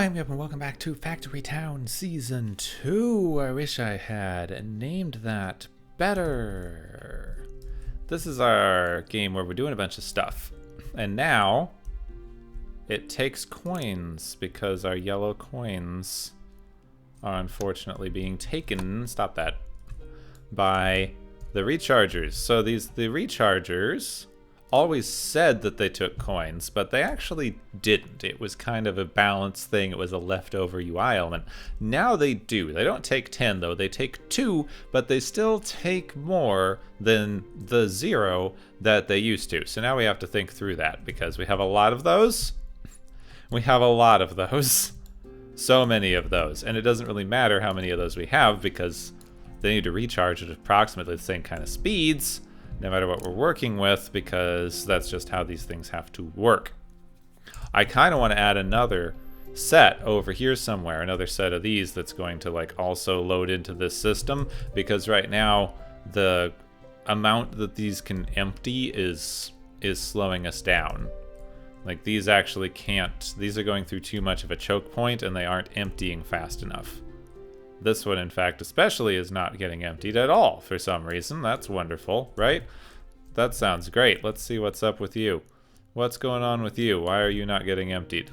Hi, I'm Gepwin. Welcome back to Factory Town Season 2. I wish I had named that better. This is our game where we're doing a bunch of stuff. And now, it takes coins because our yellow coins are unfortunately being taken, stop that, by the rechargers. So the rechargers always said that they took coins, but they actually didn't. It was kind of a balanced thing. It was a leftover UI element. Now they do. They don't take 10 though. They take 2, but they still take more than the 0 that they used to. So now we have to think through that because we have a lot of those. We have a lot of those. So many of those. And it doesn't really matter how many of those we have because they need to recharge at approximately the same kind of speeds no matter what we're working with, because that's just how these things have to work. I kind of want to add another set over here somewhere, another set of these that's going to like also load into this system, because right now the amount that these can empty is slowing us down. Like these actually can't, these are going through too much of a choke point and they aren't emptying fast enough. This one, in fact, especially is not getting emptied at all for some reason. That's wonderful, right? That sounds great. Let's see what's up with you. What's going on with you? Why are you not getting emptied?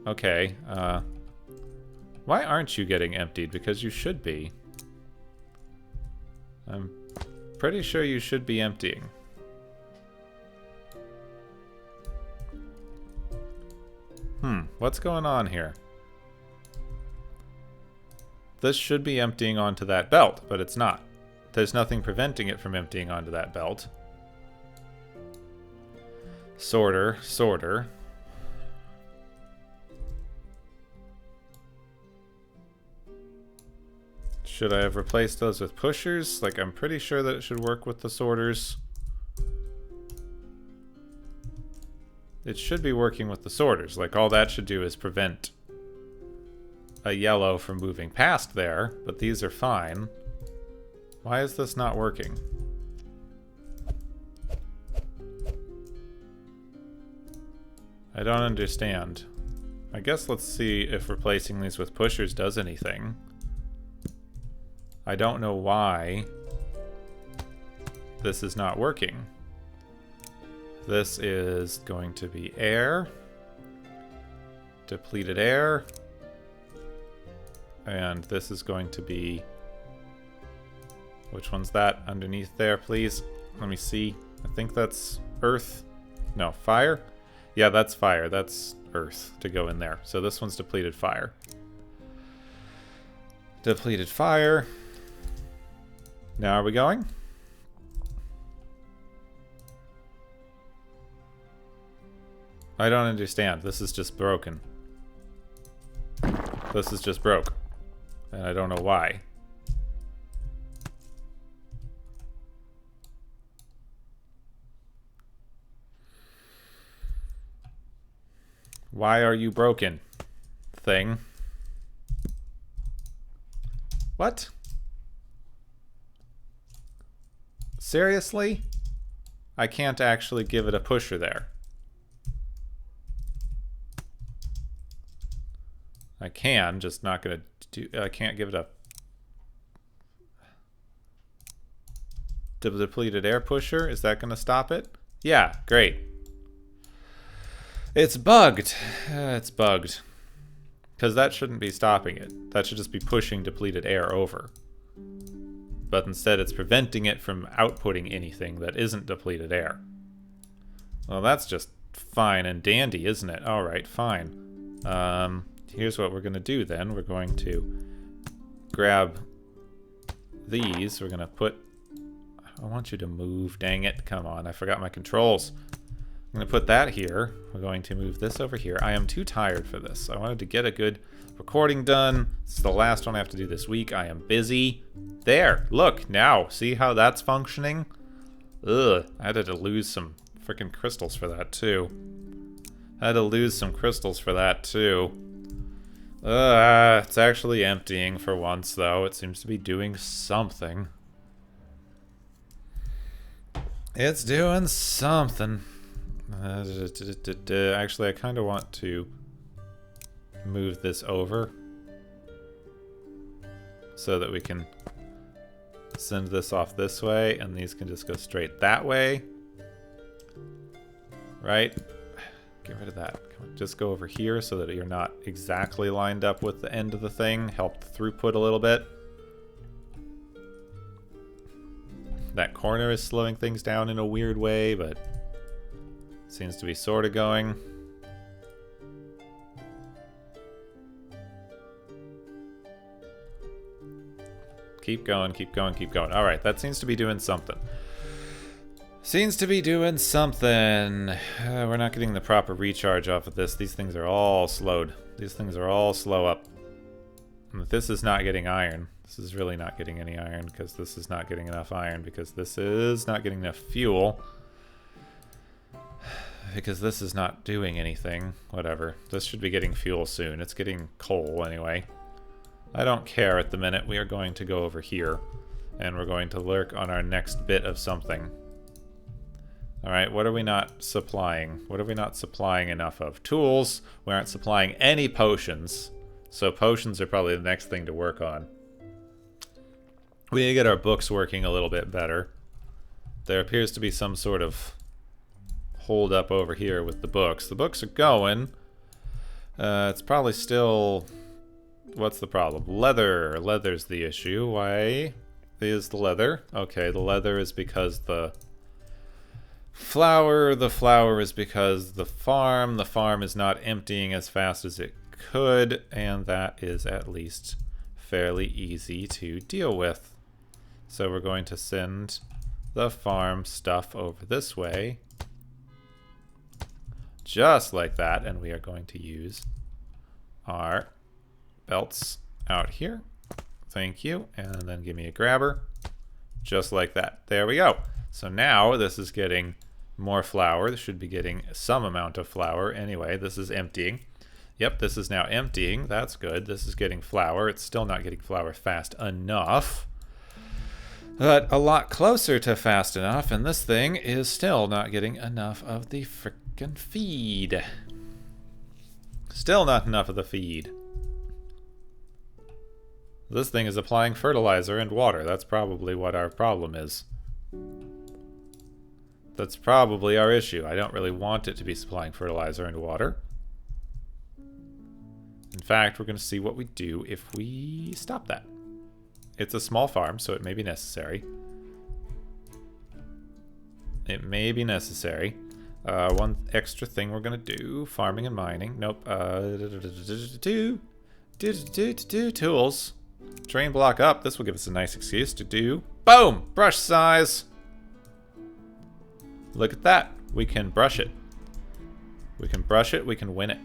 Okay, why aren't you getting emptied? Because you should be. I'm pretty sure you should be emptying. What's going on here? This should be emptying onto that belt, but it's not. There's nothing preventing it from emptying onto that belt. Sorter. Should I have replaced those with pushers? Like, I'm pretty sure that it should work with the sorters. It should be working with the sorters. Like, all that should do is prevent a yellow from moving past there, but these are fine. Why is this not working? I don't understand. I guess let's see if replacing these with pushers does anything. I don't know why this is not working. This is going to be air. Depleted air. And this is going to be... Which one's that? Underneath there, please. Let me see. I think that's earth. No, fire? Yeah, that's fire. That's earth to go in there. So this one's depleted fire. Depleted fire. Now are we going? I don't understand. This is just broken. This is just broke. And I don't know why. Why are you broken, thing? What? Seriously? I can't actually give it a pusher there. I can, just not gonna do. I can't give it a depleted air pusher. Is that gonna stop it? Yeah, great. It's bugged. It's bugged. Because that shouldn't be stopping it. That should just be pushing depleted air over. But instead it's preventing it from outputting anything that isn't depleted air. Well, that's just fine and dandy, isn't it? Alright, fine. Here's what we're going to do then. We're going to grab these. We're going to put... I want you to move, dang it. Come on, I forgot my controls. I'm going to put that here. We're going to move this over here. I am too tired for this. I wanted to get a good recording done. This is the last one I have to do this week. I am busy. There, look, now. See how that's functioning? Ugh, I had to lose some freaking crystals for that too. It's actually emptying for once, though. It seems to be doing something. It's doing something. Actually, I kind of want to move this over so that we can send this off this way, and these can just go straight that way. Right? Get rid of that. Come on, just go over here so that you're not exactly lined up with the end of the thing. Help the throughput a little bit. That corner is slowing things down in a weird way, but seems to be sort of going. Keep going, keep going, keep going. All right, that seems to be doing something. Seems to be doing something. We're not getting the proper recharge off of this. These things are all slowed. These things are all slow up. And this is not getting iron. This is really not getting any iron because this is not getting enough iron because this is not getting enough fuel. Because this is not doing anything. Whatever. This should be getting fuel soon. It's getting coal anyway. I don't care at the minute. We are going to go over here. And we're going to lurk on our next bit of something. Alright, what are we not supplying? What are we not supplying enough of? Tools. We aren't supplying any potions. So potions are probably the next thing to work on. We need to get our books working a little bit better. There appears to be some sort of hold up over here with the books. The books are going. It's probably still... What's the problem? Leather. Leather's the issue. Why is the leather? Okay, the leather is because the flour is because the farm is not emptying as fast as it could, and that is at least fairly easy to deal with. So we're going to send the farm stuff over this way, just like that, and we are going to use our belts out here. Thank you, and then give me a grabber, just like that. There we go. So now this is getting more flour. This should be getting some amount of flour anyway. This is emptying. Yep, this is now emptying. That's good. This is getting flour. It's still not getting flour fast enough, but a lot closer to fast enough, and this thing is still not getting enough of the frickin' feed. Still not enough of the feed. This thing is applying fertilizer and water. That's probably what our problem is. That's probably our issue. I don't really want it to be supplying fertilizer and water. In fact, we're going to see what we do if we stop that. It's a small farm, so it may be necessary. It may be necessary. One extra thing we're going to do, farming and mining. Nope. Tools. Terrain block up. This will give us a nice excuse to do. Boom! Brush size. Look at that. We can brush it. We can brush it. We can win it.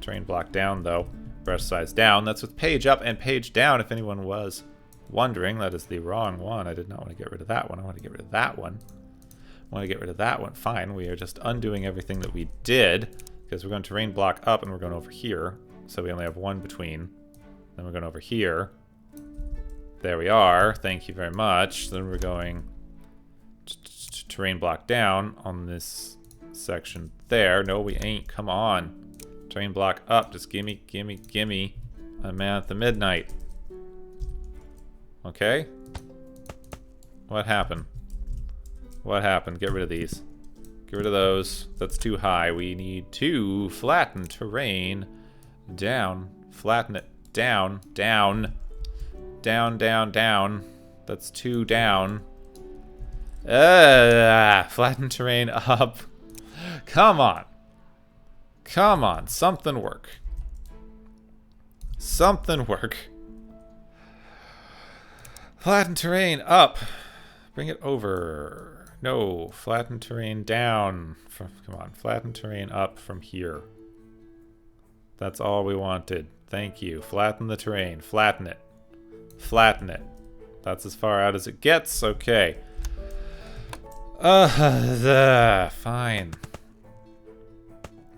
Terrain block down, though. Brush size down. That's with page up and page down, if anyone was wondering. That is the wrong one. I did not want to get rid of that one. I want to get rid of that one. I want to get rid of that one. Fine. We are just undoing everything that we did, because we're going to terrain block up and we're going over here. So we only have one between. Then we're going over here. There we are. Thank you very much. Then we're going terrain block down on this section there. No, we ain't. Come on. Terrain block up. Just gimme, gimme, gimme. A man at the midnight. Okay. What happened? What happened? Get rid of these. Get rid of those. That's too high. We need to flatten terrain down. Flatten it down. Down. Down, down, down. That's too down. Flatten terrain up. Come on. Come on. Something work. Something work. Flatten terrain up. Bring it over. No. Flatten terrain down. Come on. Flatten terrain up from here. That's all we wanted. Thank you. Flatten the terrain. Flatten it. Flatten it. That's as far out as it gets. Okay. Fine.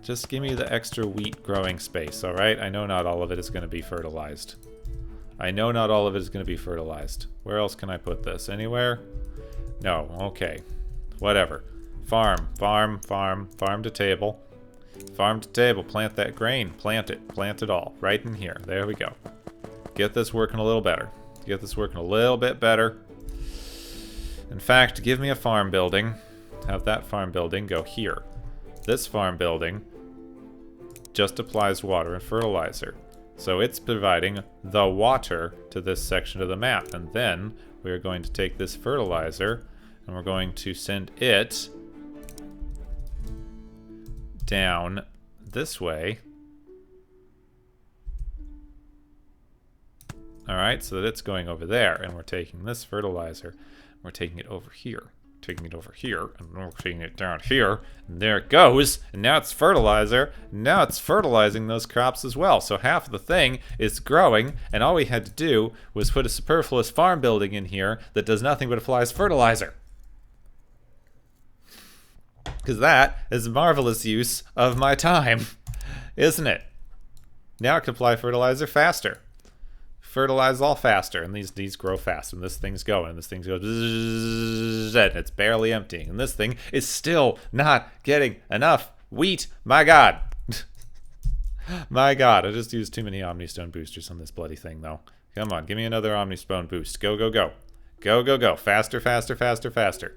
Just give me the extra wheat growing space, alright? I know not all of it is going to be fertilized. I know not all of it is going to be fertilized. Where else can I put this? Anywhere? No. Okay. Whatever. Farm, farm, farm, farm to table. Farm to table, plant that grain. Plant it all. Right in here. There we go. Get this working a little better. Get this working a little bit better. In fact, give me a farm building. Have that farm building go here. This farm building just applies water and fertilizer. So it's providing the water to this section of the map. And then we're going to take this fertilizer and we're going to send it down this way. Alright, so that it's going over there. And we're taking this fertilizer. We're taking it over here. Taking it over here, and we're taking it down here, and there it goes, and now it's fertilizer, and now it's fertilizing those crops as well. So half of the thing is growing, and all we had to do was put a superfluous farm building in here that does nothing but applies fertilizer. Because that is a marvelous use of my time, isn't it? Now I can apply fertilizer faster. Fertilize all faster, and these grow fast, and this thing's going, and this thing goes bzzz, and it's barely emptying, and this thing is still not getting enough wheat. My god. My god, I just used too many Omnistone boosters on this bloody thing, though. Come on, give me another Omnistone boost. Go, go, go. Go, go, go. Faster, faster, faster, faster.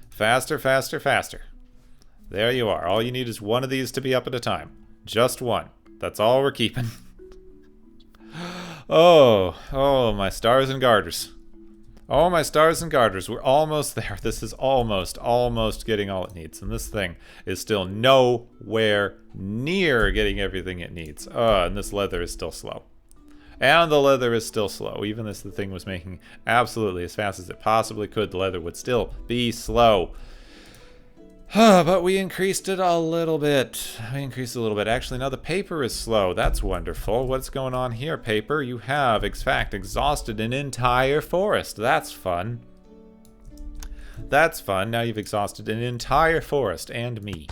Faster, faster, faster. There you are. All you need is one of these to be up at a time. Just one. That's all we're keeping. Oh, my stars and garters. Oh, my stars and garters. We're almost there. This is almost getting all it needs. And this thing is still nowhere near getting everything it needs. And this leather is still slow. And the leather is still slow. Even if the thing was making absolutely as fast as it possibly could, the leather would still be slow. But we increased it a little bit. Actually, now the paper is slow. That's wonderful. What's going on here, paper? You have, in fact, exhausted an entire forest. That's fun. That's fun. Now you've exhausted an entire forest and me.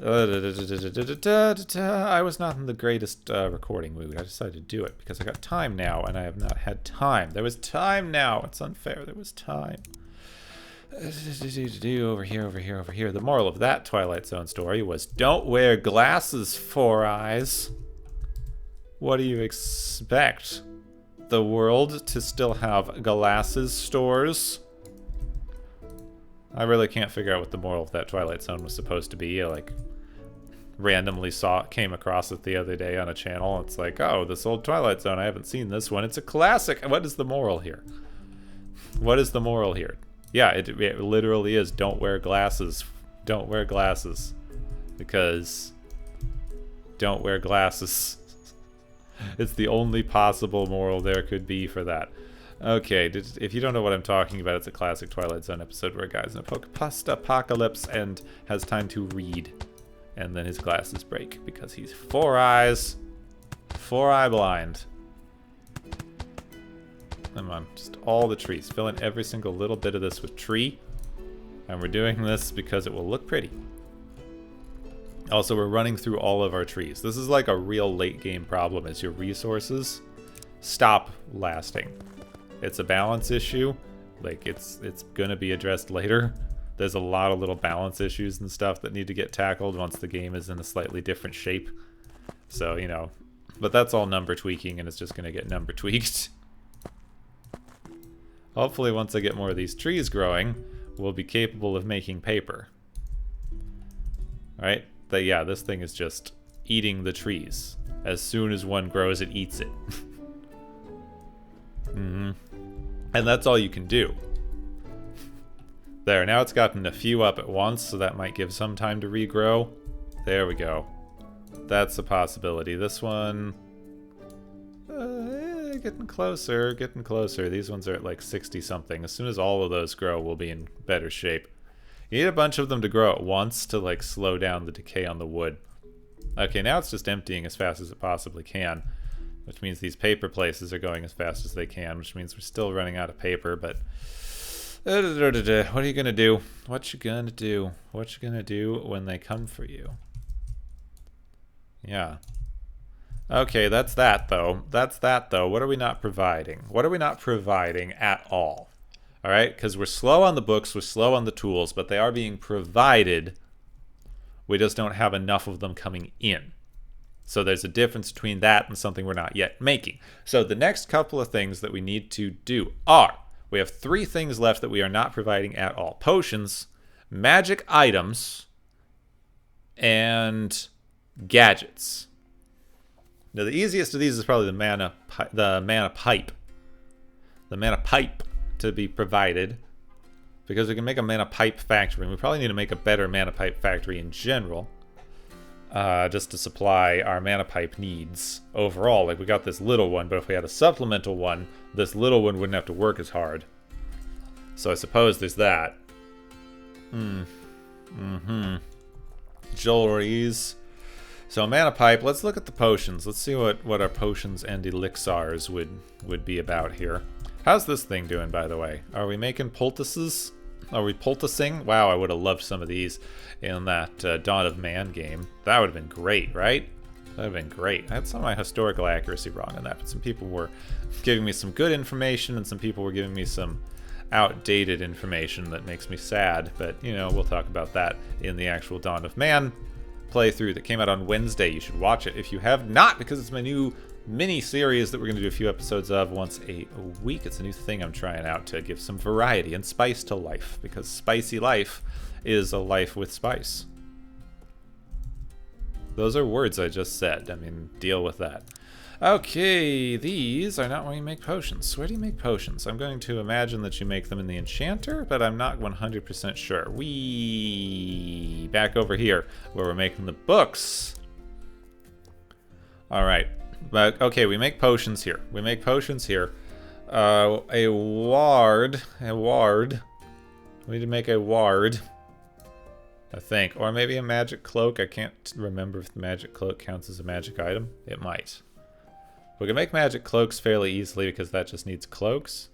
I was not in the greatest recording mood. I decided to do it because I got time now, and I have not had time. There was time now. It's unfair. There was time. Over here. The moral of that Twilight Zone story was don't wear glasses, Four Eyes. What do you expect? The world to still have glasses stores? I really can't figure out what the moral of that Twilight Zone was supposed to be. I, like, randomly came across it the other day on a channel. It's like, oh, this old Twilight Zone. I haven't seen this one. It's a classic. What is the moral here? What is the moral here? Yeah, it literally is don't wear glasses. Don't wear glasses. Because don't wear glasses. It's the only possible moral there could be for that. Okay, if you don't know what I'm talking about, it's a classic Twilight Zone episode where a guy's in a post-apocalypse and has time to read. And then his glasses break because he's four eyes. Four-eye blind. Come on, just all the trees. Fill in every single little bit of this with tree. And we're doing this because it will look pretty. Also, we're running through all of our trees. This is like a real late game problem, is your resources stop lasting. It's a balance issue. Like, it's gonna be addressed later. There's a lot of little balance issues and stuff that need to get tackled once the game is in a slightly different shape. So, you know, but that's all number tweaking, and it's just gonna get number tweaked. Hopefully, once I get more of these trees growing, we'll be capable of making paper. Right? But yeah, this thing is just eating the trees. As soon as one grows, it eats it. And that's all you can do. There, now it's gotten a few up at once, so that might give some time to regrow. There we go. That's a possibility. This one... getting closer, getting closer. These ones are at like 60-something. As soon as all of those grow, we'll be in better shape. You need a bunch of them to grow at once to like slow down the decay on the wood. Okay, now it's just emptying as fast as it possibly can, which means these paper places are going as fast as they can, which means we're still running out of paper, but... What are you gonna do? What you gonna do? What you gonna do when they come for you? Yeah. Okay, that's that, though. That's that, though. What are we not providing? What are we not providing at all? All right, because we're slow on the books, we're slow on the tools, but they are being provided. We just don't have enough of them coming in. So there's a difference between that and something we're not yet making. So the next couple of things that we need to do are, we have 3 things left that we are not providing at all. Potions, magic items, and gadgets. Now the easiest of these is probably the mana pipe. The mana pipe to be provided, because we can make a mana pipe factory, and we probably need to make a better mana pipe factory in general, just to supply our mana pipe needs overall. Like, we got this little one, but if we had a supplemental one, this little one wouldn't have to work as hard. So I suppose there's that. Jewelries. So mana pipe, let's look at the potions. Let's see what our potions and elixirs would be about here. How's this thing doing, by the way? Are we making poultices? Are we poulticing? Wow, I would have loved some of these in that Dawn of Man game. That would have been great, right? That would have been great. I had some of my historical accuracy wrong on that, but some people were giving me some good information, and some people were giving me some outdated information that makes me sad. But, you know, we'll talk about that in the actual Dawn of Man playthrough that came out on Wednesday. You should watch it if you have not, because it's my new mini-series that we're going to do a few episodes of once a week. It's a new thing I'm trying out to give some variety and spice to life, because spicy life is a life with spice. Those are words I just said. I mean, deal with that. Okay, these are not where you make potions. Where do you make potions? I'm going to imagine that you make them in the enchanter, but I'm not 100% sure. Back over here, where we're making the books. Alright. But, okay, we make potions here. We make potions here. A ward. We need to make a ward, I think. Or maybe a magic cloak. I can't remember if the magic cloak counts as a magic item. It might. We can make magic cloaks fairly easily because that just needs cloaks.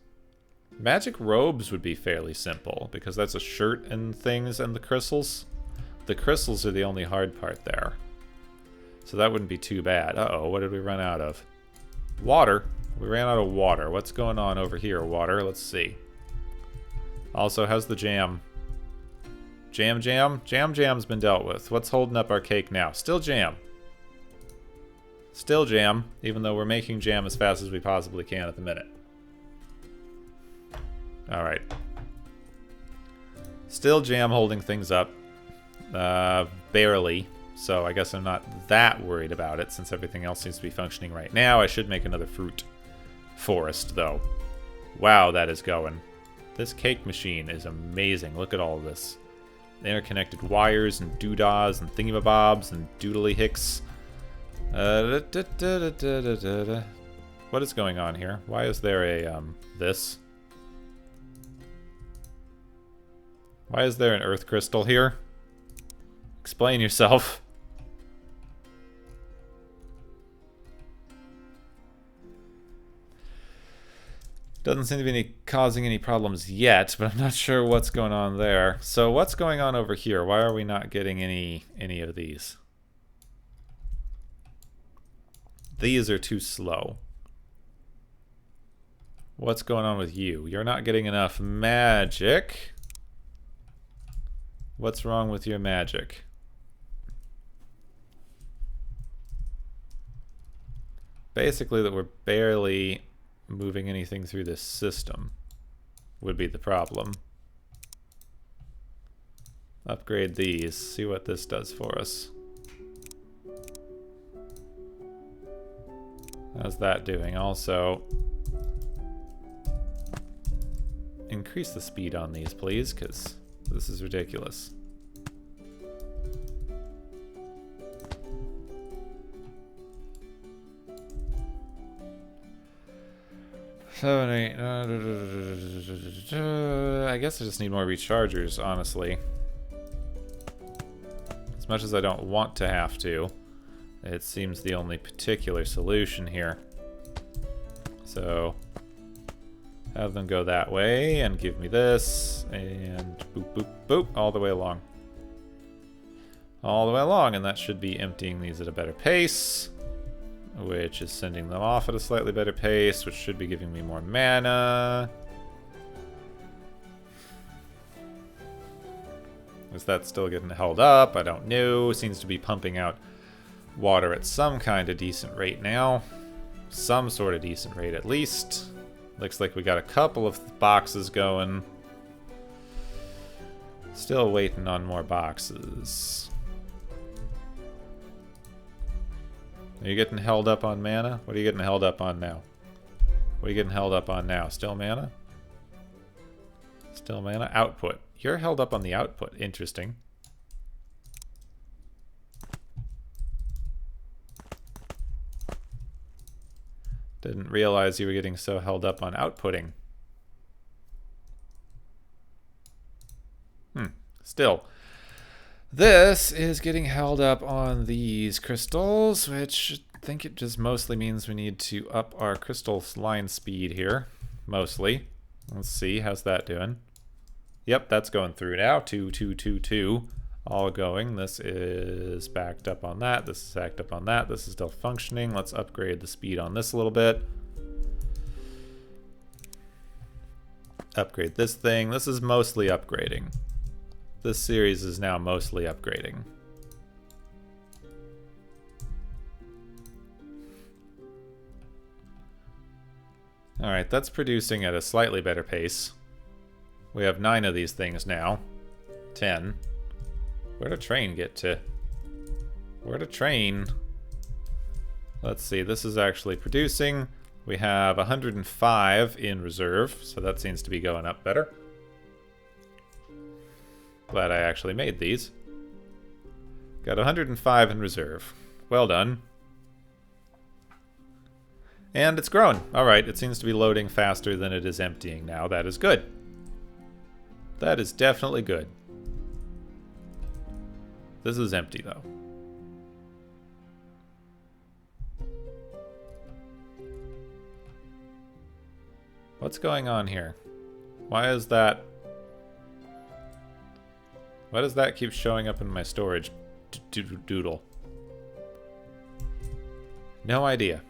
Magic robes would be fairly simple because that's a shirt and things and the crystals. The crystals are the only hard part there. So that wouldn't be too bad. Uh-oh, what did we run out of? Water. We ran out of water. What's going on over here, water? Let's see. Also, how's the jam? Jam? Jam's been dealt with. What's holding up our cake now? Still jam. Still jam, even though we're making jam as fast as we possibly can at the minute. Alright. Still jam holding things up. Barely. So I guess I'm not that worried about it, since everything else seems to be functioning right now. I should make another fruit forest, though. Wow, that is going. This cake machine is amazing. Look at all of this. Interconnected wires and doodahs and thingamabobs and doodly hicks. What is going on here? Why is there a, this? Why is there an earth crystal here? Explain yourself. Doesn't seem to be causing any problems yet, but I'm not sure what's going on there. So what's going on over here? Why are we not getting any of these? These are too slow. What's going on with you? You're not getting enough magic. What's wrong with your magic? Basically that we're barely moving anything through this system would be the problem. Upgrade these, see what this does for us. How's that doing? Also, increase the speed on these, please, because this is ridiculous. I guess I just need more rechargers, honestly. As much as I don't want to have to, it seems the only particular solution here. So, have them go that way and give me this, and boop, boop, boop, all the way along. All the way along, and that should be emptying these at a better pace, which is sending them off at a slightly better pace, which should be giving me more mana. Is that still getting held up? I don't know. Seems to be pumping out water at some kind of decent rate now. Some sort of decent rate at least. Looks like we got a couple of boxes going. Still waiting on more boxes. Are you getting held up on mana? What are you getting held up on now? What are you getting held up on now? Still mana? Still mana? Output. You're held up on the output. Interesting. Didn't realize you were getting so held up on outputting. Still. This is getting held up on these crystals, which I think it just mostly means we need to up our crystal line speed here. Mostly. Let's see. How's that doing? Yep, that's going through now. 2, 2, 2, 2. All going. This is backed up on that. This is backed up on that. This is still functioning. Let's upgrade the speed on this a little bit. Upgrade this thing. This is mostly upgrading. This series is now mostly upgrading. Alright, that's producing at a slightly better pace. We have 9 of these things now. 10. Where'd a train get to? Where'd a train? Let's see, this is actually producing. We have 105 in reserve, so that seems to be going up better. Glad I actually made these. Got 105 in reserve. Well done. And it's growing. Alright, it seems to be loading faster than it is emptying now. That is good. That is definitely good. This is empty, though. What's going on here? Why is that... Why does that keep showing up in my storage doodle? No idea.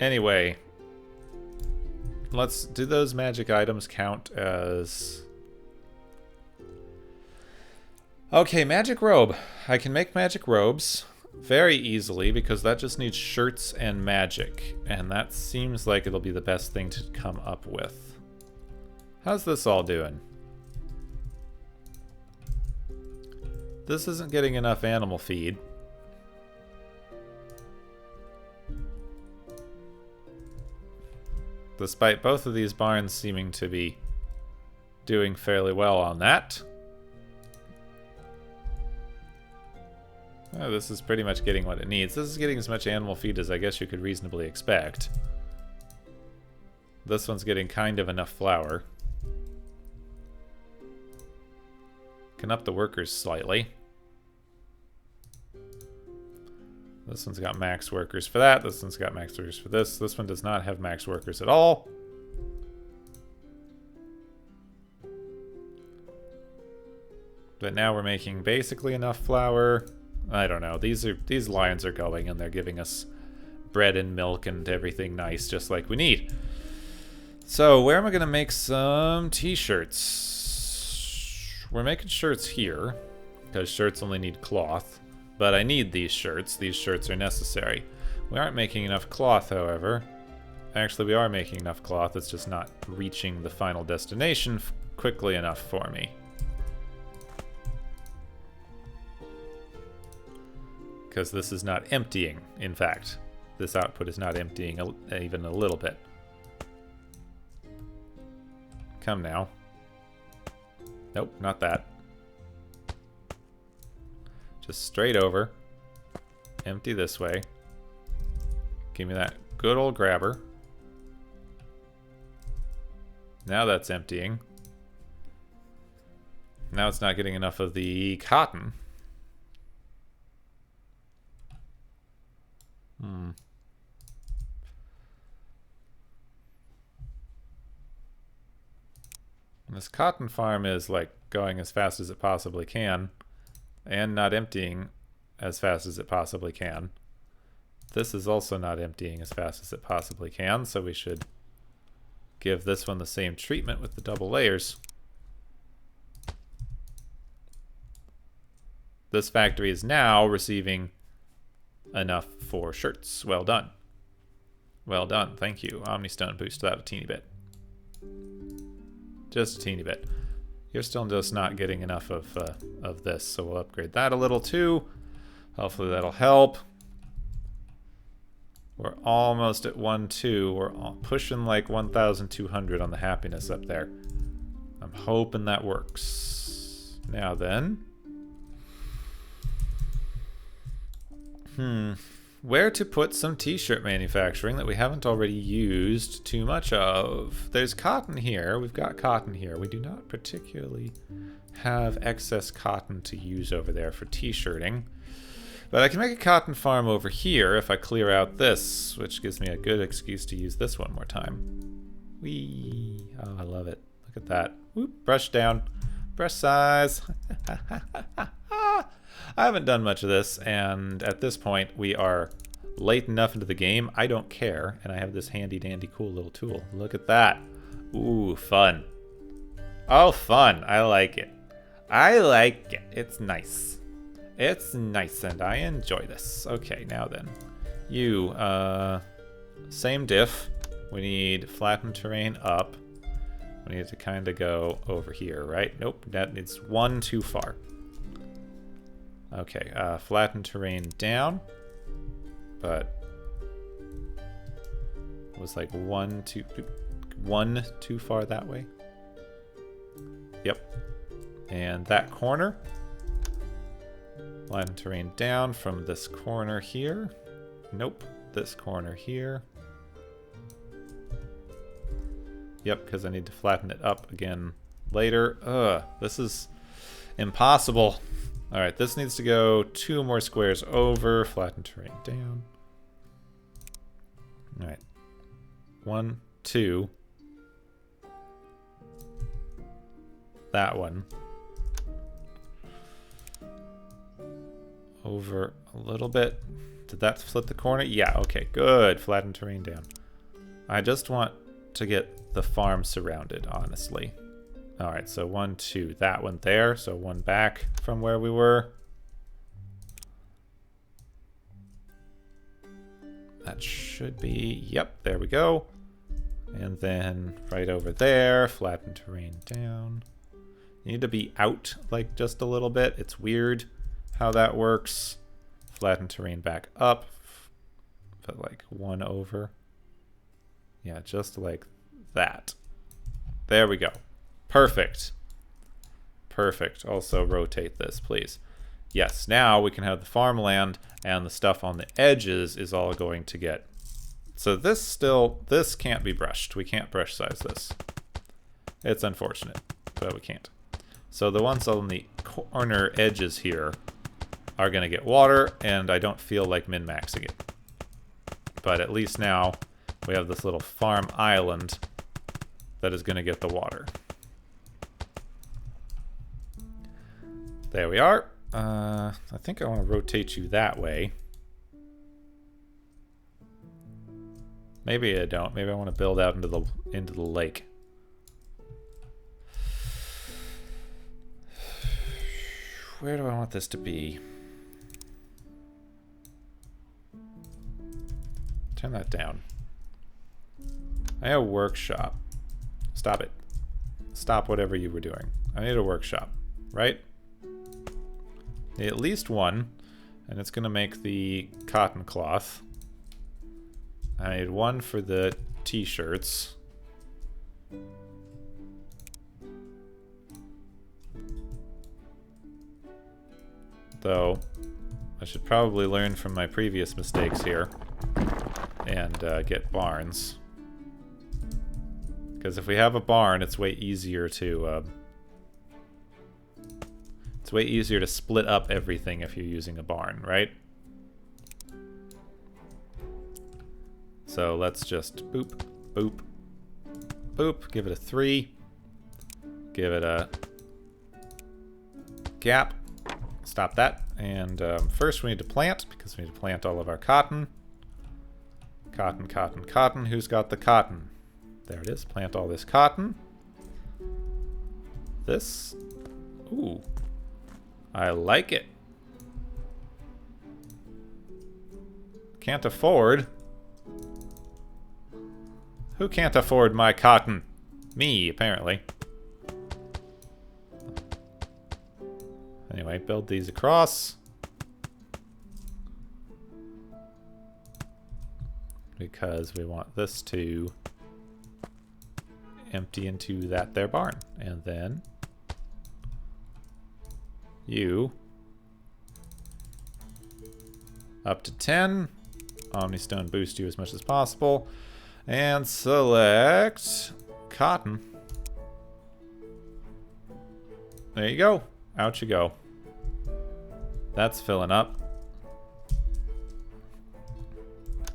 Anyway, let's do those magic items count as... Okay, magic robe. I can make magic robes very easily because that just needs shirts and magic, and that seems like it'll be the best thing to come up with. How's this all doing? This isn't getting enough animal feed. Despite both of these barns seeming to be doing fairly well on that. Oh, this is pretty much getting what it needs. This is getting as much animal feed as I guess you could reasonably expect. This one's getting kind of enough flour. Can up the workers slightly. This one's got max workers for that. This one's got max workers for this. This one does not have max workers at all. But now we're making basically enough flour. I don't know. These lines are going and they're giving us bread and milk and everything nice just like we need. So where am I going to make some t-shirts? We're making shirts here because shirts only need cloth. But I need these shirts. These shirts are necessary. We aren't making enough cloth, however. Actually, we are making enough cloth. It's just not reaching the final destination quickly enough for me. Because this is not emptying, in fact. This output is not emptying even a little bit. Come now. Nope, not that. Just straight over. Empty this way. Give me that good old grabber. Now that's emptying. Now it's not getting enough of the cotton. This cotton farm is like going as fast as it possibly can and not emptying as fast as it possibly can. This is also not emptying as fast as it possibly can, so we should give this one the same treatment with the double layers. This factory is now receiving enough for shirts. Well done. Well done. Thank you. Omnistone boost that a teeny bit. Just a teeny bit. You're still just not getting enough of this, so we'll upgrade that a little too. Hopefully that'll help. We're almost at 1-2. We're pushing like 1,200 on the happiness up there. I'm hoping that works. Now then. Where to put some t-shirt manufacturing that we haven't already used too much of? There's cotton here. We've got cotton here. We do not particularly have excess cotton to use over there for t-shirting. But I can make a cotton farm over here if I clear out this, which gives me a good excuse to use this one more time. Whee! Oh, I love it. Look at that. Whoop, brush down. Brush size. I haven't done much of this, and at this point we are late enough into the game. I don't care, and I have this handy dandy cool little tool. Look at that. Ooh, fun. Oh, fun. I like it. I like it. It's nice. It's nice, and I enjoy this. Okay, now then. You, same diff. We need flattened terrain up. We need to kind of go over here, right? Nope, that needs one too far. Okay, flattened terrain down. But it was like one too far that way. Yep. And that corner. Flattened terrain down from this corner here. Nope, this corner here. Yep, because I need to flatten it up again later. Ugh, this is impossible. All right, this needs to go 2 more squares over. Flatten terrain down. All right, 1, 2. That one. Over a little bit. Did that flip the corner? Yeah, okay, good. Flatten terrain down. I just want to get the farm surrounded, honestly. All right, so 1, 2. That one there, so 1 back from where we were. That should be, yep, there we go. And then right over there, flatten terrain down. You need to be out like just a little bit. It's weird how that works. Flatten terrain back up, but like 1 over. Yeah, just like that. There we go. Perfect. Perfect. Also rotate this, please. Yes, now we can have the farmland, and the stuff on the edges is all going to get... So this can't be brushed. We can't brush size this. It's unfortunate, but we can't. So the ones on the corner edges here are going to get water, and I don't feel like min-maxing it. But at least now we have this little farm island that is going to get the water. There we are. I think I want to rotate you that way. Maybe I don't. Maybe I want to build out into the lake. Where do I want this to be? Turn that down. I need a workshop. Stop it. Stop whatever you were doing. I need a workshop, right? Need at least one, and it's going to make the cotton cloth. I need 1 for the t-shirts. Though, I should probably learn from my previous mistakes here and get barns. Because if we have a barn, it's way easier to... It's way easier to split up everything if you're using a barn, right? So let's just boop, boop, boop. Give it a 3. Give it a gap. Stop that. And first we need to plant, because we need to plant all of our cotton. Cotton, cotton, cotton. Who's got the cotton? There it is. Plant all this cotton. This. Ooh. I like it. Can't afford? Who can't afford my cotton? Me, apparently. Anyway, build these across. Because we want this to empty into that there barn. And then you up to 10. Omnistone boost you as much as possible. And select cotton. There you go. Out you go. That's filling up.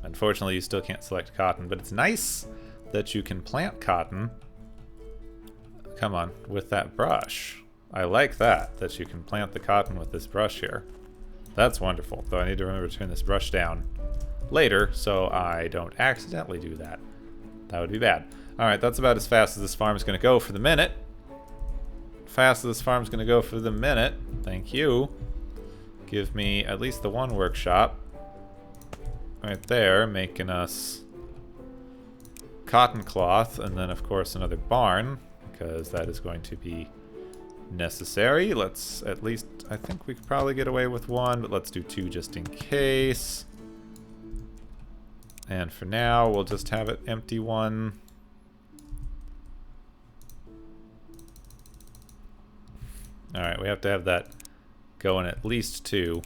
Unfortunately, you still can't select cotton, but it's nice that you can plant cotton. Come on, with that brush. I like that you can plant the cotton with this brush here. That's wonderful, though I need to remember to turn this brush down later so I don't accidentally do that. That would be bad. Alright, that's about as fast as this farm is going to go for the minute. Fast as this farm is going to go for the minute. Thank you. Give me at least the one workshop. Right there, making us cotton cloth, and then of course another barn, because that is going to be necessary. Let's at least, I think we could probably get away with one, but let's do two just in case. And for now, we'll just have it empty one. Alright, we have to have that going at least 2.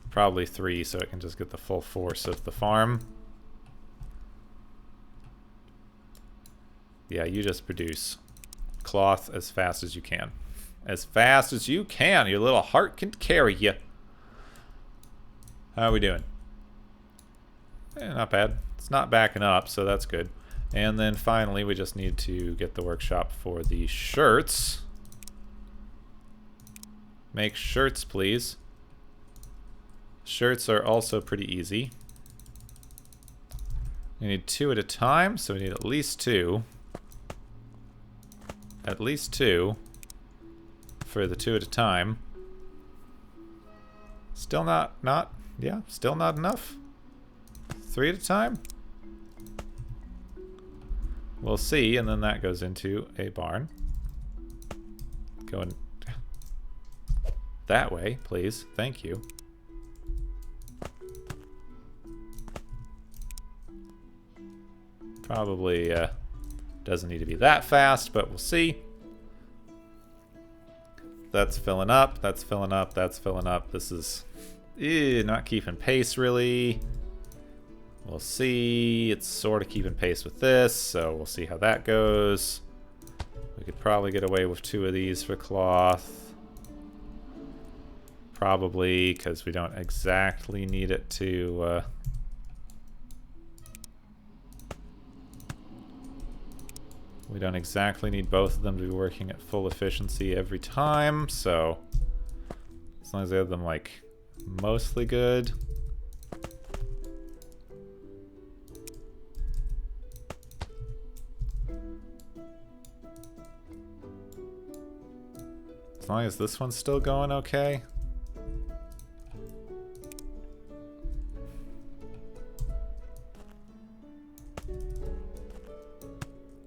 Probably 3, so it can just get the full force of the farm. Yeah, you just produce cloth as fast as you can. As fast as you can. Your little heart can carry you. How are we doing? Not bad. It's not backing up, so that's good. And then finally, we just need to get the workshop for the shirts. Make shirts, please. Shirts are also pretty easy. We need 2 at a time, so we need at least 2. At least 2 for the 2 at a time. Still still not enough. 3 at a time? We'll see, and then that goes into a barn. Going that way, please. Thank you. Probably doesn't need to be that fast, but we'll see. That's filling up, that's filling up, that's filling up. This is not keeping pace, really. We'll see. It's sort of keeping pace with this, so we'll see how that goes. We could probably get away with 2 of these for cloth. Probably, because we don't exactly need it to... we don't exactly need both of them to be working at full efficiency every time, so... as long as I have them, like, mostly good... as long as this one's still going okay.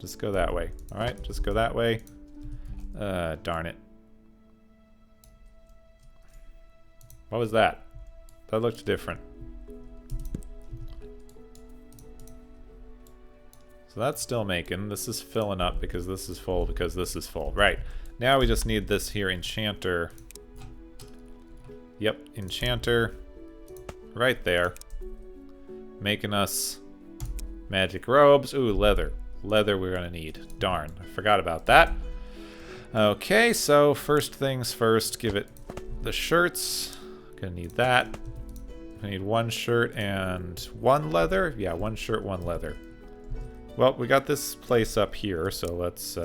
Just go that way. Alright, just go that way. Darn it. What was that? That looked different. So that's still making. This is filling up because this is full because this is full. Right. Now we just need this here enchanter. Yep, enchanter. Right there. Making us magic robes. Ooh, leather. Leather we're gonna need. Darn, I forgot about that. Okay, so first things first, give it the shirts. Gonna need that. I need 1 shirt and 1 leather. Yeah, 1 shirt, 1 leather. Well, we got this place up here, so let's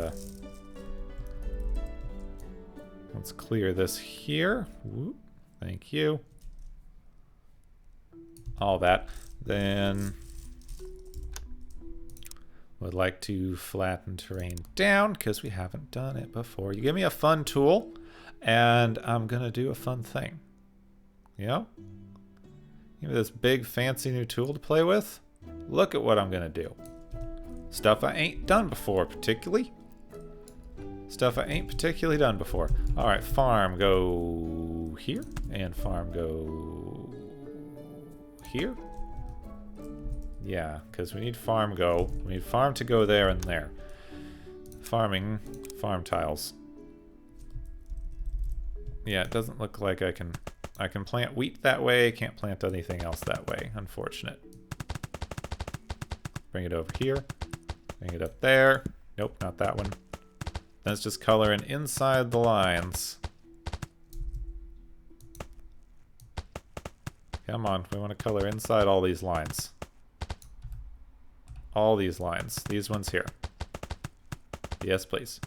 clear this here. Whoop, thank you. All that. Then would like to flatten terrain down because we haven't done it before. You give me a fun tool and I'm gonna do a fun thing. You know? Give me this big fancy new tool to play with. Look at what I'm gonna do. Stuff I ain't done before, particularly. Stuff I ain't particularly done before. Alright, farm go here, and farm go here. Yeah, because we need farm go. We need farm to go there and there. Farming, farm tiles. Yeah, it doesn't look like I can plant wheat that way. Can't plant anything else that way. Unfortunate. Bring it over here. Bring it up there. Nope, not that one. Then it's just coloring inside the lines. Come on, we want to color inside all these lines. All these lines. These ones here. Yes, please.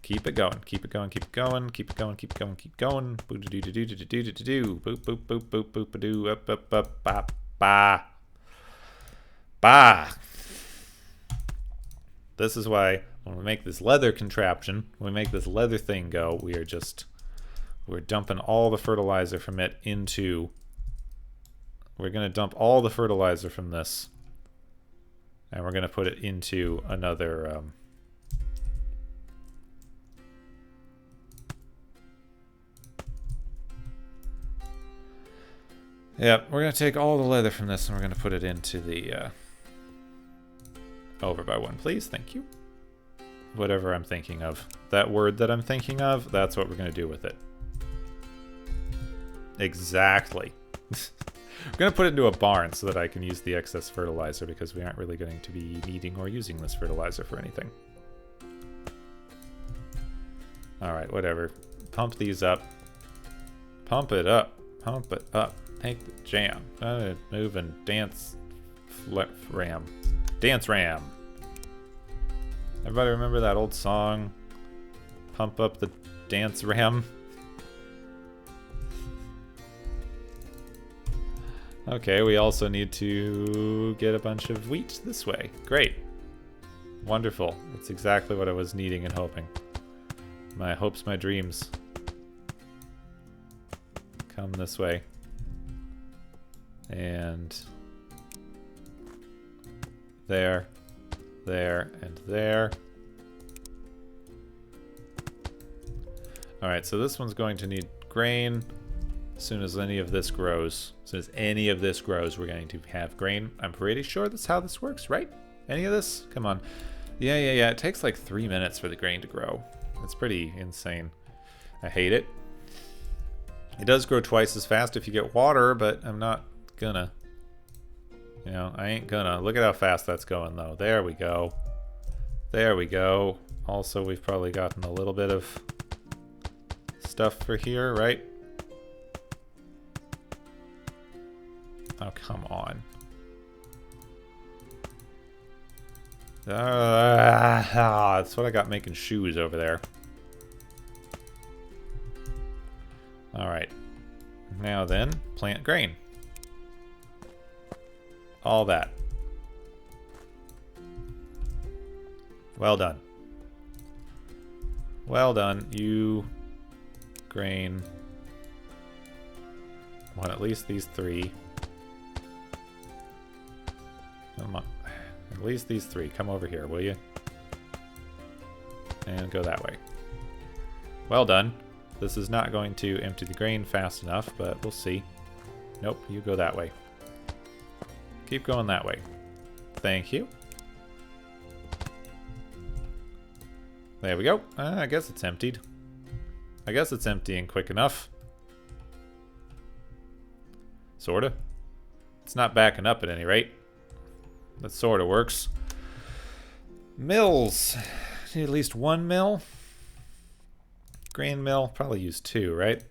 Keep it going. Keep it going. Keep it going. Keep it going. Keep it going. Keep going. Boo doo doo doo doo doo doo doo. Boop boop boop boop boop doo. Up up up ba ba ba. This is why when we make this leather contraption, when we make this leather thing go, we're dumping all the fertilizer from it into. We're gonna dump all the fertilizer from this, and we're gonna put it into another. Yep, we're going to take all the leather from this and we're going to put it into the... over by one, please. Thank you. Whatever I'm thinking of. That word that I'm thinking of, that's what we're going to do with it. Exactly. We're going to put it into a barn so that I can use the excess fertilizer because we aren't really going to be needing or using this fertilizer for anything. Alright, whatever. Pump these up. Pump it up. Pump it up. Take the jam. Move and dance. Ram. Dance ram. Everybody remember that old song? Pump up the dance ram. Okay, we also need to get a bunch of wheat this way. Great. Wonderful. That's exactly what I was needing and hoping. My hopes, my dreams. Come this way. And there, there, and there. Alright, so this one's going to need grain. As soon as any of this grows, we're going to have grain. I'm pretty sure that's how this works, right? Any of this? Come on. Yeah. It takes like 3 minutes for the grain to grow. It's pretty insane. I hate it. It does grow twice as fast if you get water, but I'm not gonna. You know, I ain't gonna. Look at how fast that's going, though. There we go. There we go. Also, we've probably gotten a little bit of stuff for here, right? Oh, come on. That's what I got making shoes over there. Alright. Now then, plant grain. All that. Well done. Well done. You grain. Want at least these 3. Come on. At least these 3. Come over here, will you? And go that way. Well done. This is not going to empty the grain fast enough, but we'll see. Nope, you go that way. Keep going that way. Thank you. There we go. I guess it's emptied. I guess it's emptying quick enough. Sorta. It's not backing up at any rate. That sorta works. Mills. Need at least 1 mill. Grain mill. Probably use 2, right?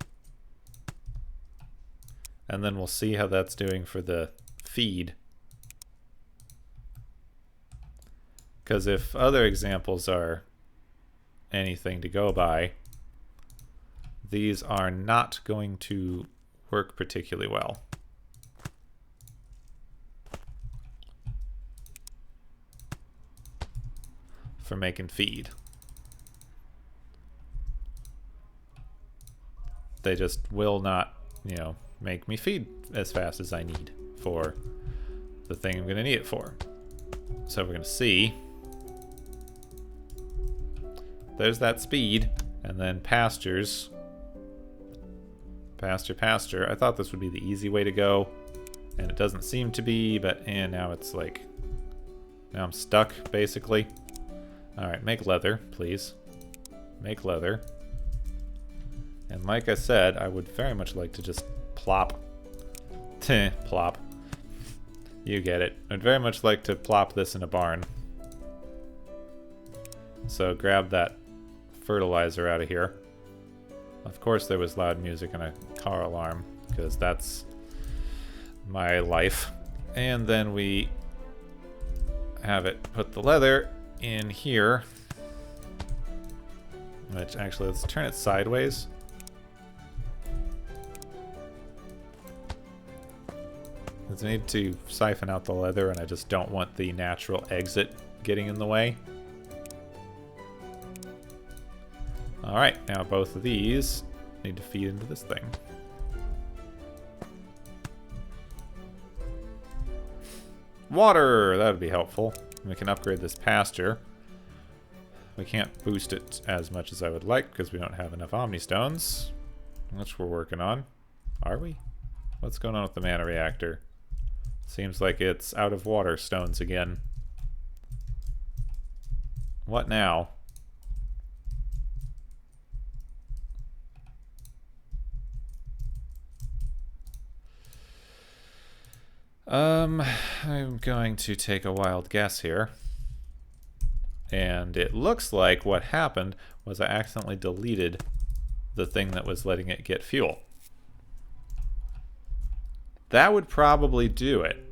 And then we'll see how that's doing for the feed. Because if other examples are anything to go by, these are not going to work particularly well. For making feed. They just will not, you know, make me feed as fast as I need for the thing I'm going to need it for. So we're going to see. There's that speed. And then pastures. Pasture. I thought this would be the easy way to go. And it doesn't seem to be, but now it's like... Now I'm stuck, basically. Alright, make leather, please. Make leather. And like I said, I would very much like to just plop. Plop. You get it. I'd very much like to plop this in a barn. So grab that fertilizer out of here. Of course there was loud music and a car alarm, because that's my life. And then we have it put the leather in here. Which actually, let's turn it sideways. Because I need to siphon out the leather and I just don't want the natural exit getting in the way. Alright, now both of these need to feed into this thing. Water! That would be helpful. We can upgrade this pasture. We can't boost it as much as I would like because we don't have enough Omni Stones, which we're working on. Are we? What's going on with the mana reactor? Seems like it's out of water stones again. What now? I'm going to take a wild guess here. And it looks like what happened was I accidentally deleted the thing that was letting it get fuel. That would probably do it.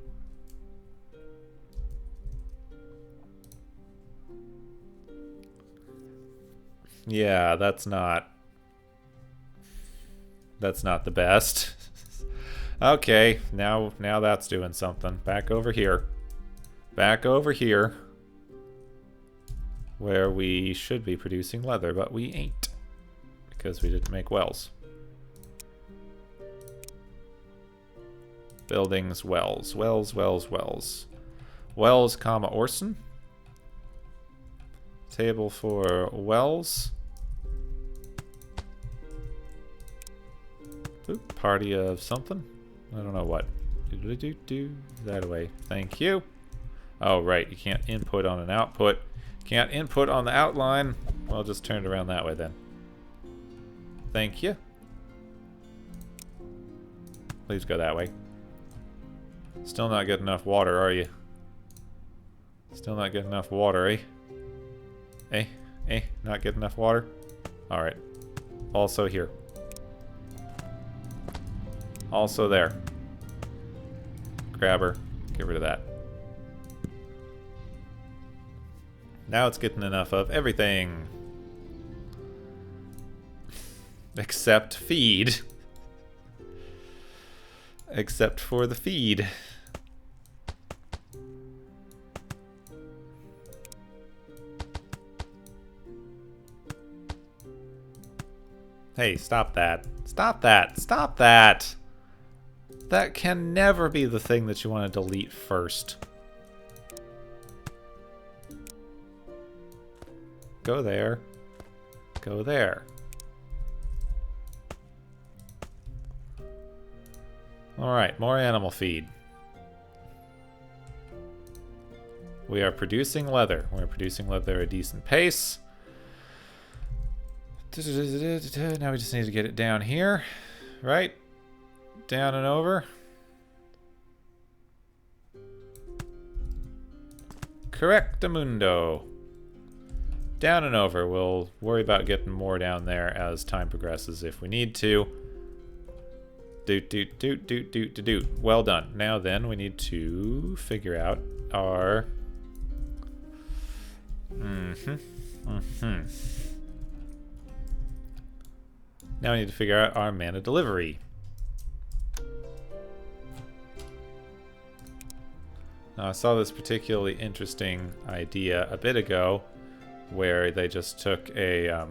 Yeah, that's not the best. Okay, now that's doing something. Back over here. Back over here. Where we should be producing leather, but we ain't. Because we didn't make wells. Buildings, wells. Wells, comma, Orson. Table for wells. Oop, party of something. I don't know what. Do that away. Thank you. Oh, right. You can't input on an output. Can't input on the outline. Well, just turn it around that way then. Thank you. Please go that way. Still not getting enough water, are you? Still not getting enough water, eh? Not getting enough water? Alright. Also here. Also there. Grab her. Get rid of that. Now it's getting enough of everything. Except feed. Except for the feed. Hey, stop that. Stop that. Stop that. That can never be the thing that you want to delete first. Go there. Go there. Alright, more animal feed. We are producing leather. We're producing leather at a decent pace. Now we just need to get it down here. Right? Down and over. Correctamundo. Down and over. We'll worry about getting more down there as time progresses if we need to. Do. Well done. Now then, we need to figure out our... Now we need to figure out our mana delivery. Now, I saw this particularly interesting idea a bit ago where they just took a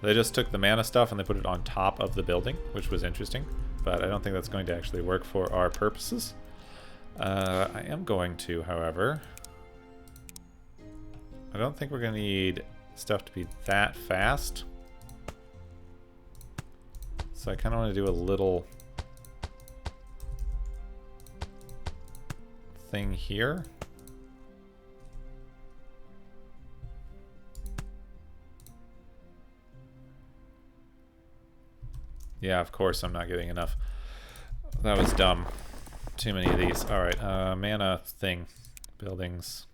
They just took the mana stuff and they put it on top of the building, which was interesting. But I don't think that's going to actually work for our purposes. I am going to, however... I don't think we're going to need stuff to be that fast. So I kind of want to do a little thing here. Yeah, of course I'm not getting enough. That was dumb. Too many of these. Alright, mana thing. Buildings.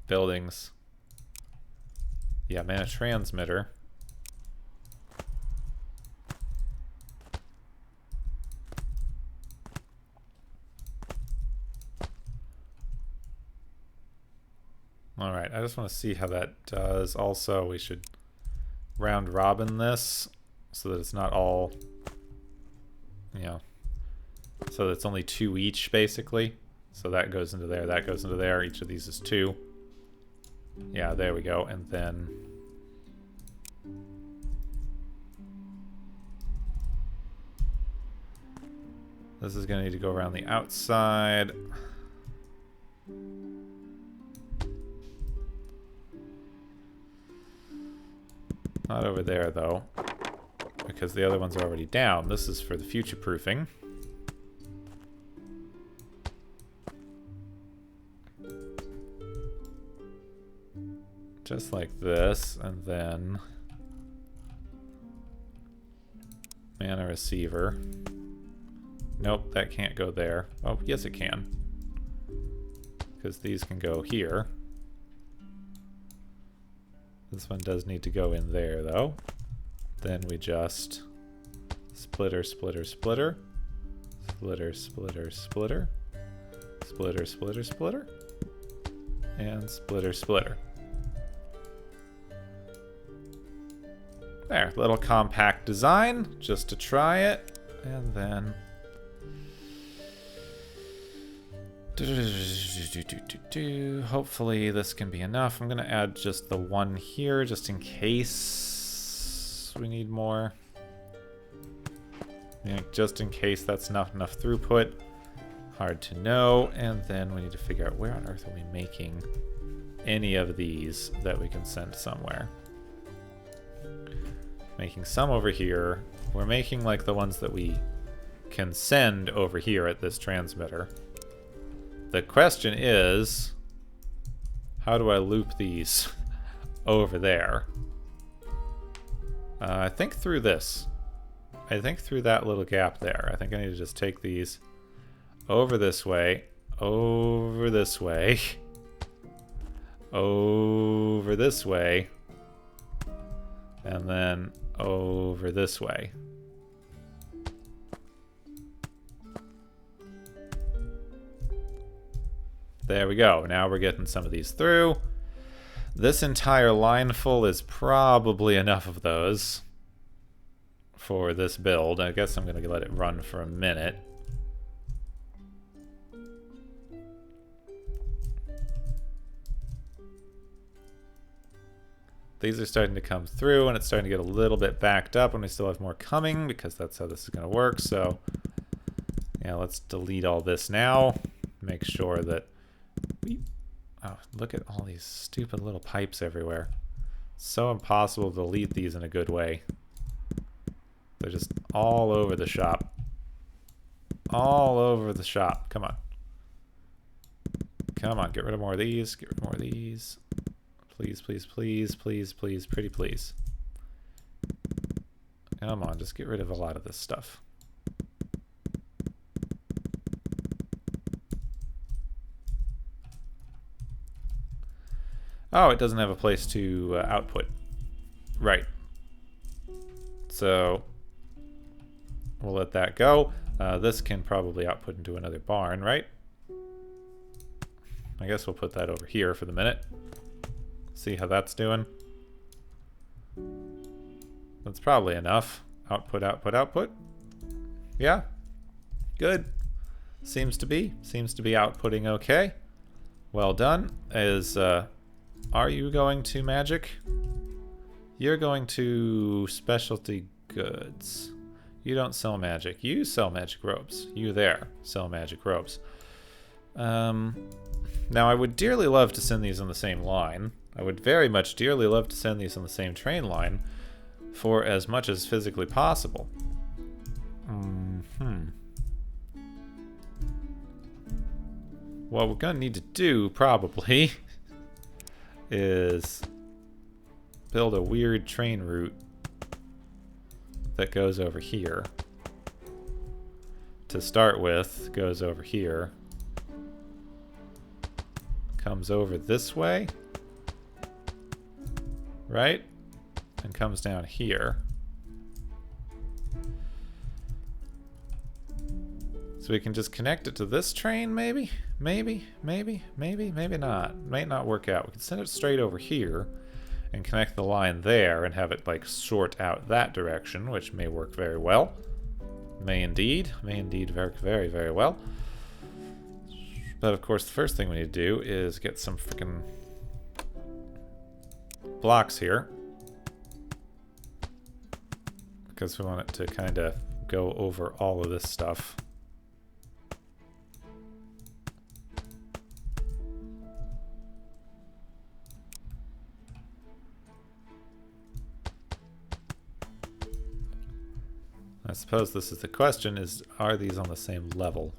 Buildings. Yeah, mana transmitter. Alright, I just want to see how that does. Also, we should round robin this so that it's not all, you know, so that it's only 2 each basically. So that goes into there, that goes into there. Each of these is 2. Yeah, there we go. And then this is going to need to go around the outside. Not over there, though, because the other ones are already down. This is for the future proofing. Just like this, and then mana receiver. Nope, that can't go there. Oh, yes it can. Because these can go here. This one does need to go in there, though. Then we just splitter, splitter, splitter. Splitter, splitter, splitter. Splitter, splitter, splitter. And splitter, splitter. There, little compact design, just to try it. And then... hopefully this can be enough. I'm going to add just the one here, just in case we need more. Yeah, just in case that's not enough throughput. Hard to know. And then we need to figure out where on earth are we making any of these that we can send somewhere. Making some over here. We're making like the ones that we can send over here at this transmitter. The question is, how do I loop these over there? I think through this. I think through that little gap there. I think I need to just take these over this way, over this way, over this way, and then over this way. There we go. Now we're getting some of these through. This entire line full is probably enough of those for this build. I guess I'm going to let it run for a minute. These are starting to come through, and it's starting to get a little bit backed up, and we still have more coming because that's how this is going to work. So, yeah, let's delete all this now. Make sure that oh, look at all these stupid little pipes everywhere. So impossible to delete these in a good way. They're just all over the shop. All over the shop. Come on. Come on, get rid of more of these. Get rid of more of these. Please, please, please, please, please, pretty please. Come on, just get rid of a lot of this stuff. Oh, it doesn't have a place to output. Right. So we'll let that go. This can probably output into another barn, right? I guess we'll put that over here for the minute. See how that's doing. That's probably enough. Output, output, output. Yeah. Good. Seems to be outputting okay. Well done. Is Are you going to magic? You're going to specialty goods. You don't sell magic. You sell magic robes. You there sell magic robes. Now, I would dearly love to send these on the same line. I would very much dearly love to send these on the same train line for as much as physically possible. What we're going to need to do, probably, is build a weird train route that goes over here. To start with, goes over here. Comes over this way. Right? And comes down here. So we can just connect it to this train, maybe? Maybe not. Might not work out. We can send it straight over here and connect the line there and have it like sort out that direction, which may work very well. May indeed work very, very well. But of course, the first thing we need to do is get some freaking blocks here, because we want it to kind of go over all of this stuff. I suppose this is the question, is are these on the same level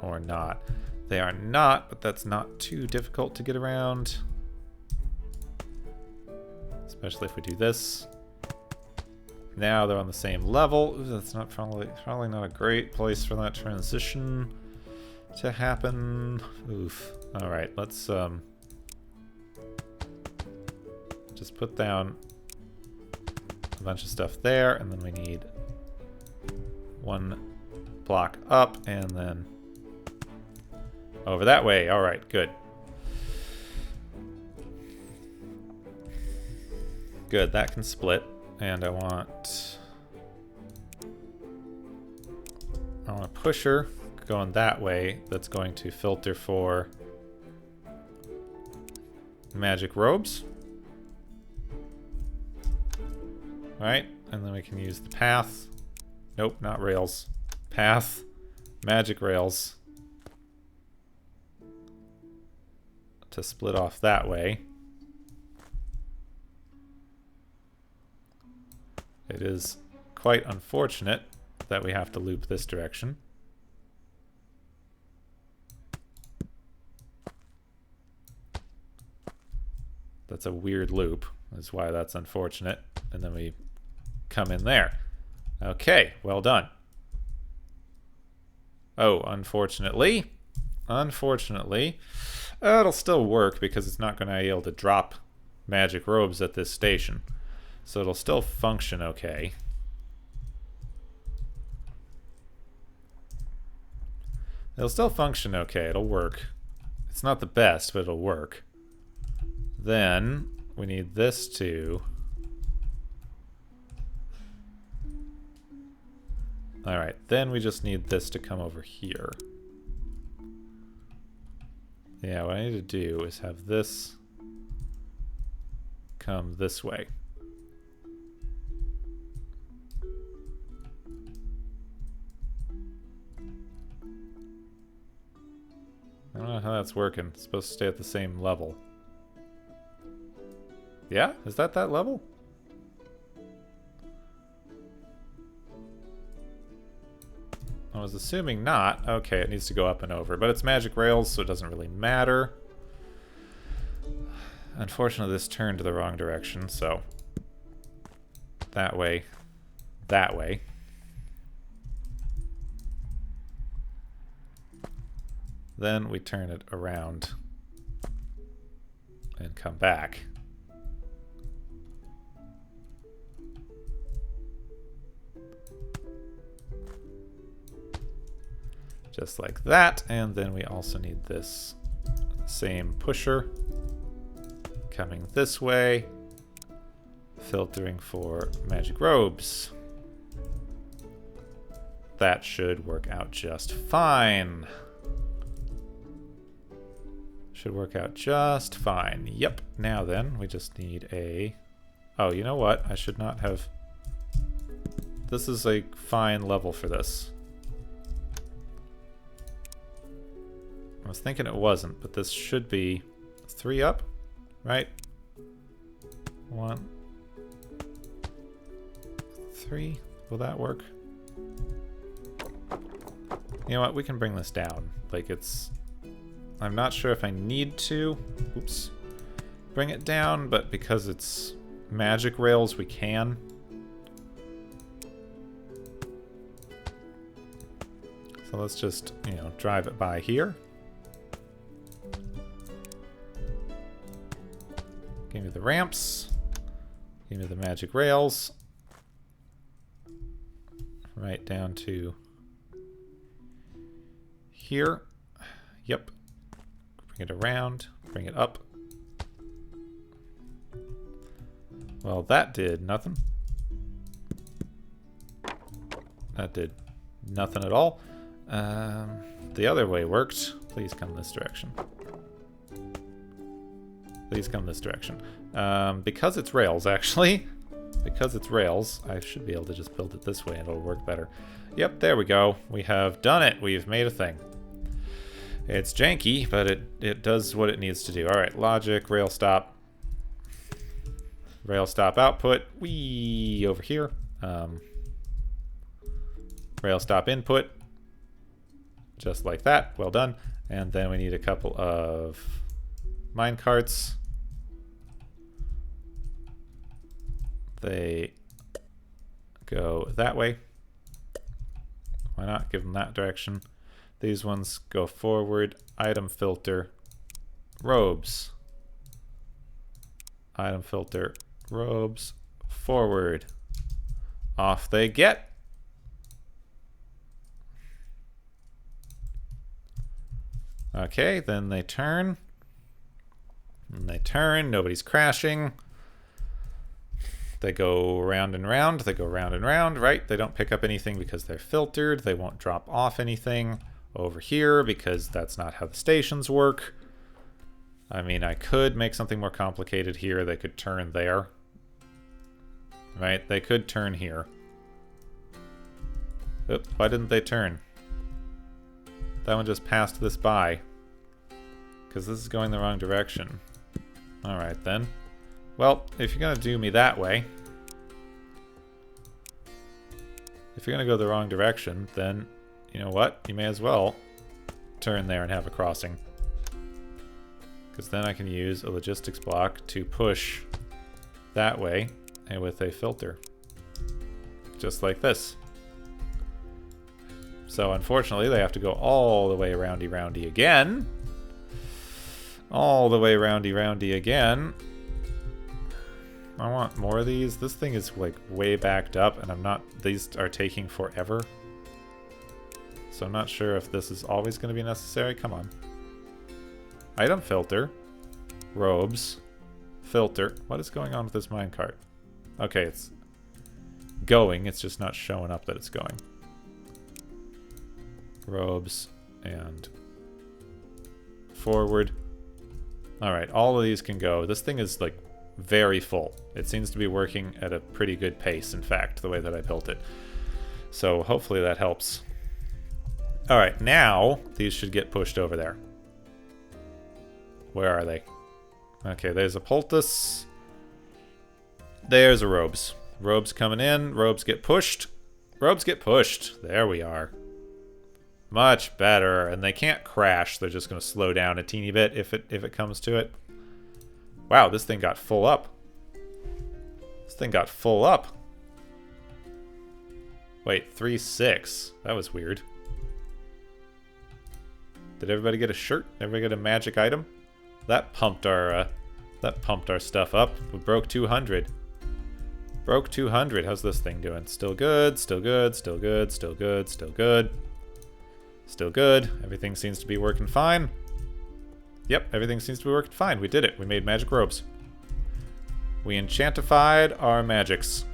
or not? They are not, but that's not too difficult to get around. Especially if we do this. Now they're on the same level. Ooh, that's not probably not a great place for that transition to happen. Oof. Alright, let's just put down a bunch of stuff there, and then we need one block up and then over that way. All right, good. Good, that can split. And I want a pusher going that way that's going to filter for magic robes. Right, and then we can use the path. Nope, not rails. Path, magic rails to split off that way. It is quite unfortunate that we have to loop this direction. That's a weird loop, that's why that's unfortunate. And then we come in there. Okay, well done. Oh, unfortunately, it'll still work because it's not going to be able to drop magic robes at this station. So it'll still function okay. It'll still function okay, it'll work. It's not the best, but it'll work. Then we need this to... Alright, then we just need this to come over here. Yeah, what I need to do is have this come this way. I don't know how that's working. It's supposed to stay at the same level. Yeah? Is that level? I was assuming not. Okay, it needs to go up and over. But it's magic rails, so it doesn't really matter. Unfortunately, this turned the wrong direction, so... That way. That way. Then we turn it around and come back. Just like that, and then we also need this same pusher coming this way, filtering for magic robes. That should work out just fine. Should work out just fine. Yep. Now then, we just need a... Oh, you know what? I should not have... This is a fine level for this. I was thinking it wasn't, but this should be 3 up, right? 1, 3. Will that work? You know what? We can bring this down. Like it's... I'm not sure if I need to. Oops. Bring it down, but because it's magic rails, we can. So let's just, you know, drive it by here. Give me the ramps. Give me the magic rails. Right down to here. Yep. Bring it around. Bring it up. Well, that did nothing. That did nothing at all. The other way worked. Please come this direction. Please come this direction. Because it's rails, actually. Because it's rails, I should be able to just build it this way and it'll work better. Yep, there we go. We have done it. We've made a thing. It's janky, but it does what it needs to do. Alright, logic, rail stop. Rail stop output. Whee! Over here. Rail stop input. Just like that. Well done. And then we need a couple of mine carts. They go that way. Why not give them that direction? These ones go forward. Item filter. Robes. Item filter. Robes. Forward. Off they get. Okay, then they turn. And they turn. Nobody's crashing. They go round and round. They go round and round, right? They don't pick up anything because they're filtered. They won't drop off anything over here because that's not how the stations work. I mean, I could make something more complicated here. They could turn there. Right? They could turn here. Oops, why didn't they turn? That one just passed this by. Because this is going the wrong direction. Alright then. Well, if you're going to do me that way, if you're going to go the wrong direction, then, you know what? You may as well turn there and have a crossing. Because then I can use a logistics block to push that way and with a filter. Just like this. So unfortunately, they have to go all the way roundy again. All the way roundy again. I want more of these. This thing is like way backed up and I'm not... These are taking forever. So I'm not sure if this is always going to be necessary. Come on. Item filter. Robes. Filter. What is going on with this minecart? Okay, it's going. It's just not showing up that it's going. Robes and forward. Alright, all of these can go. This thing is like very full. It seems to be working at a pretty good pace, in fact, the way that I built it. So hopefully that helps. Alright, now these should get pushed over there. Where are they? Okay, there's a poultice. There's a robes. Robes coming in. Robes get pushed. Robes get pushed. There we are. Much better. And they can't crash. They're just going to slow down a teeny bit if it comes to it. Wow, this thing got full up. This thing got full up. Wait, 3-6. That was weird. Did everybody get a shirt? Everybody get a magic item? That pumped our stuff up. We broke 200. Broke 200. How's this thing doing? Still good, still good, still good, still good, still good. Still good. Everything seems to be working fine. Yep, everything seems to be working fine. We did it. We made magic robes. We enchantified our magics.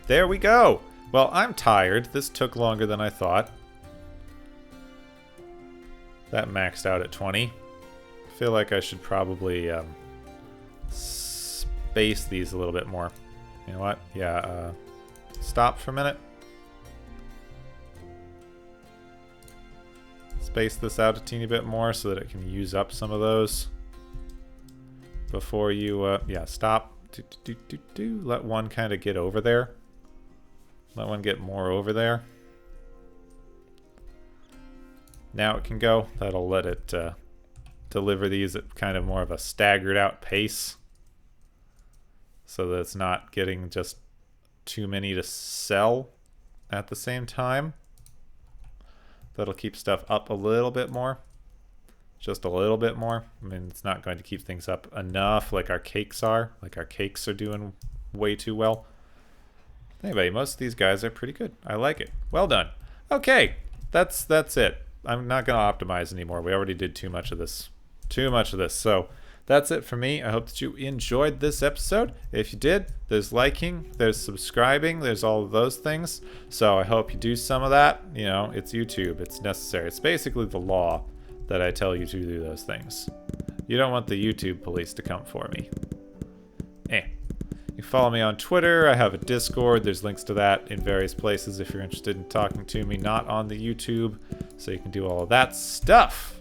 There we go. Well, I'm tired. This took longer than I thought. That maxed out at 20. feel like I should probably space these a little bit more. You know what? Yeah, stop for a minute. Space this out a teeny bit more so that it can use up some of those before you, yeah, stop. Let one kind of get over there. Let one get more over there. Now it can go. That'll let it deliver these at kind of more of a staggered out pace so that it's not getting just too many to sell at the same time. That'll keep stuff up a little bit more. Just a little bit more. I mean, it's not going to keep things up enough like our cakes are. Like our cakes are doing way too well. Anyway, most of these guys are pretty good. I like it. Well done. Okay, that's it. I'm not going to optimize anymore. We already did too much of this. So that's it for me. I hope that you enjoyed this episode. If you did, there's liking, there's subscribing, there's all of those things. So I hope you do some of that. You know, it's YouTube. It's necessary. It's basically the law that I tell you to do those things. You don't want the YouTube police to come for me. You can follow me on Twitter. I have a Discord. There's links to that in various places if you're interested in talking to me, not on the YouTube. So you can do all of that stuff.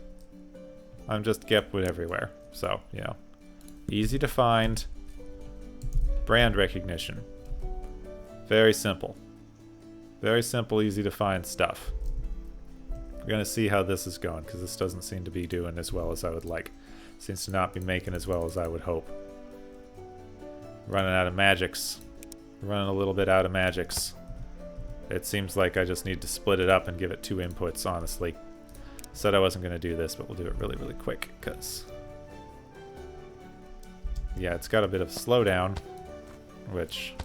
I'm just Gepwin everywhere. So, you know, easy to find. Brand recognition. Very simple. Very simple, easy to find stuff. We're going to see how this is going, because this doesn't seem to be doing as well as I would like. Seems to not be making as well as I would hope. Running out of magics. Running a little bit out of magics. It seems like I just need to split it up and give it 2 inputs, honestly. Said I wasn't going to do this, but we'll do it really, really quick, because... yeah, it's got a bit of slowdown, which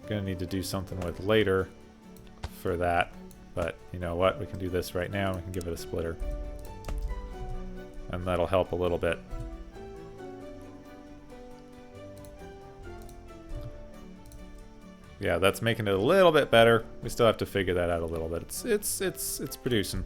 I'm going to need to do something with later for that. But you know what? We can do this right now. We can give it a splitter. And that'll help a little bit. Yeah, that's making it a little bit better. We still have to figure that out a little bit. It's producing.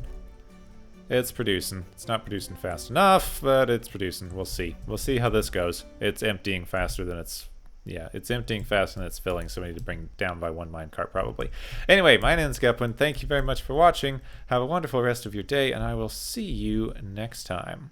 It's producing. It's not producing fast enough, but it's producing. We'll see. We'll see how this goes. It's emptying faster than it's... yeah, it's emptying faster than it's filling, so we need to bring it down by 1 minecart probably. Anyway, my name is Gepwin. Thank you very much for watching. Have a wonderful rest of your day, and I will see you next time.